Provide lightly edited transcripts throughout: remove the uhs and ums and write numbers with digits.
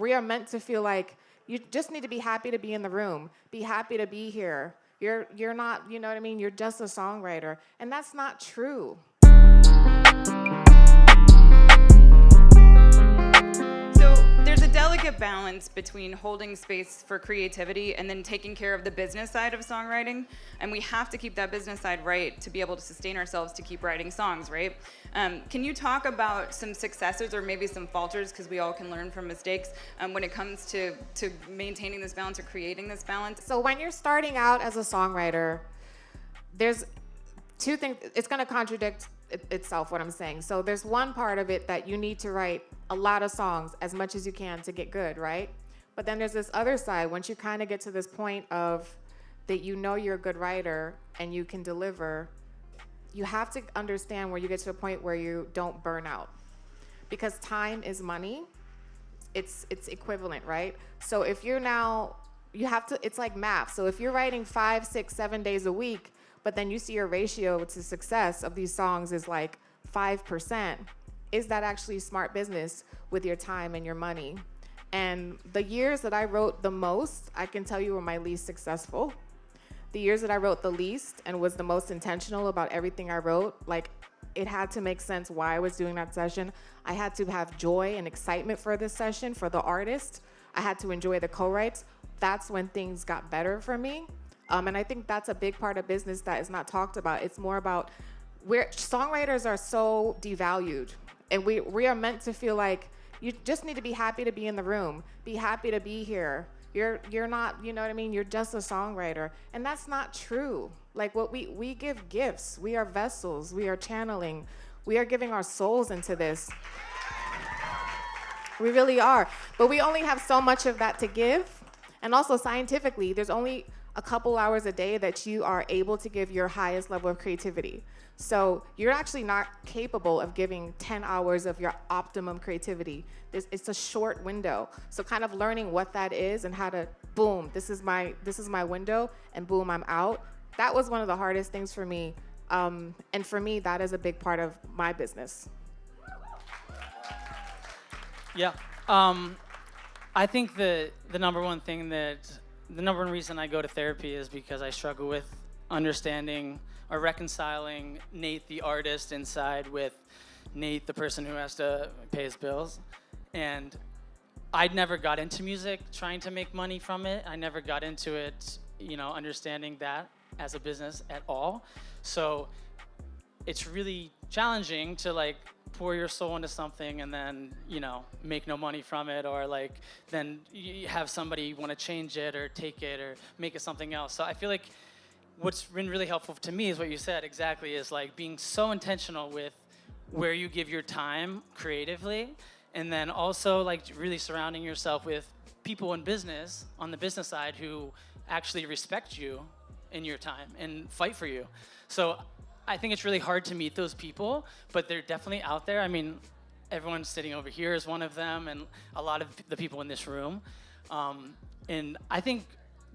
we are meant to feel like you just need to be happy to be in the room, be happy to be here. You're not, you know what I mean? You're just a songwriter. And that's not true. There's a delicate balance between holding space for creativity and then taking care of the business side of songwriting. And we have to keep that business side right to be able to sustain ourselves to keep writing songs, right? Can you talk about some successes or maybe some falters, because we all can learn from mistakes, when it comes to maintaining this balance or creating this balance? So when you're starting out as a songwriter, there's two things. It's going to contradict itself, what I'm saying. So there's one part of it that you need to write a lot of songs, as much as you can, to get good, right? But then there's this other side. Once you kind of get to this point of that you know you're a good writer and you can deliver, you have to understand where you get to a point where you don't burn out. Because time is money. It's equivalent, right? So if you're now, you have to, it's like math. So if you're writing 5, 6, 7 days a week, but then you see your ratio to success of these songs is like 5%, is that actually smart business with your time and your money? And the years that I wrote the most, I can tell you were my least successful. The years that I wrote the least and was the most intentional about everything I wrote, like it had to make sense why I was doing that session. I had to have joy and excitement for this session, for the artist. I had to enjoy the co-writes. That's when things got better for me. And I think that's a big part of business that is not talked about. It's more about where songwriters are so devalued. And we are meant to feel like you just need to be happy to be in the room, be happy to be here. You're not, you know what I mean? You're just a songwriter. And that's not true. Like what we give gifts. We are vessels. We are channeling. We are giving our souls into this. We really are. But we only have so much of that to give. And also scientifically, there's only a couple hours a day that you are able to give your highest level of creativity. So you're actually not capable of giving 10 hours of your optimum creativity. It's a short window. So kind of learning what that is and how to, boom, this is my window, and boom, I'm out. That was one of the hardest things for me. And for me, that is a big part of my business. Yeah. I think the number one reason I go to therapy is because I struggle with understanding or reconciling Nate the artist inside with Nate the person who has to pay his bills. And I never got into music trying to make money from it. I never got into it, understanding that as a business at all. So it's really challenging to pour your soul into something and then, make no money from it, or then you have somebody want to change it or take it or make it something else. So I feel like what's been really helpful to me is what you said exactly, is being so intentional with where you give your time creatively, and then also really surrounding yourself with people in business, on the business side, who actually respect you in your time and fight for you. So I think it's really hard to meet those people, but they're definitely out there. I mean, everyone sitting over here is one of them, and a lot of the people in this room. And I think,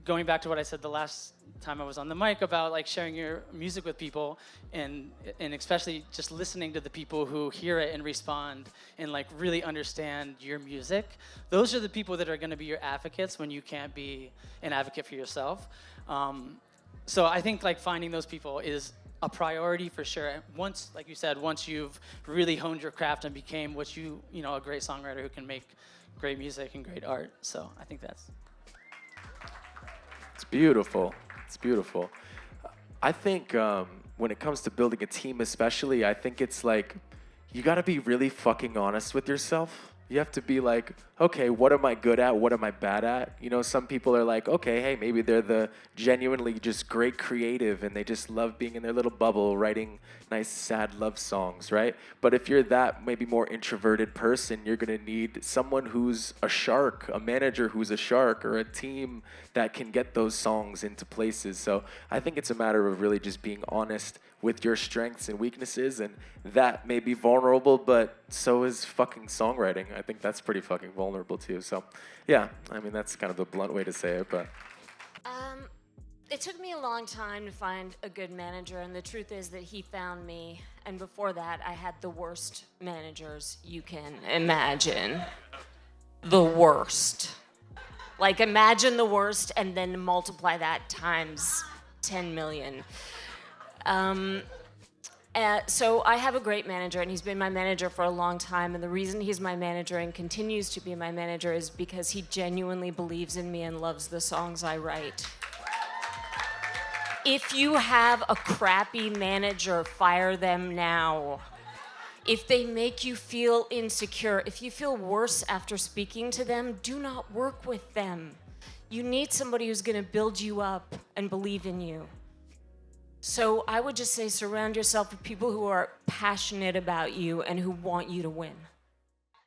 going back to what I said the last time I was on the mic about sharing your music with people, and especially just listening to the people who hear it and respond and really understand your music, those are the people that are going to be your advocates when you can't be an advocate for yourself. So I think finding those people is a priority for sure. Once, like you said, once you've really honed your craft and became what a great songwriter who can make great music and great art. So I think that's... It's beautiful. It's beautiful. I think when it comes to building a team especially, I think it's you gotta be really fucking honest with yourself. You have to be okay, what am I good at? What am I bad at? Some people are okay, hey, maybe they're the genuinely just great creative and they just love being in their little bubble, writing nice, sad love songs, right? But if you're that maybe more introverted person, you're gonna need someone who's a shark, a manager who's a shark, or a team that can get those songs into places. So I think it's a matter of really just being honest with your strengths and weaknesses, and that may be vulnerable, but so is fucking songwriting. I think that's pretty fucking vulnerable too. So, yeah, I mean, that's kind of a blunt way to say it, but. It took me a long time to find a good manager, and the truth is that he found me, and before that, I had the worst managers you can imagine. the worst. Like, imagine the worst and then multiply that times 10 million. So I have a great manager, and he's been my manager for a long time. And the reason he's my manager and continues to be my manager is because he genuinely believes in me and loves the songs I write. If you have a crappy manager, fire them now. If they make you feel insecure, if you feel worse after speaking to them, do not work with them. You need somebody who's going to build you up and believe in you. So I would just say surround yourself with people who are passionate about you and who want you to win.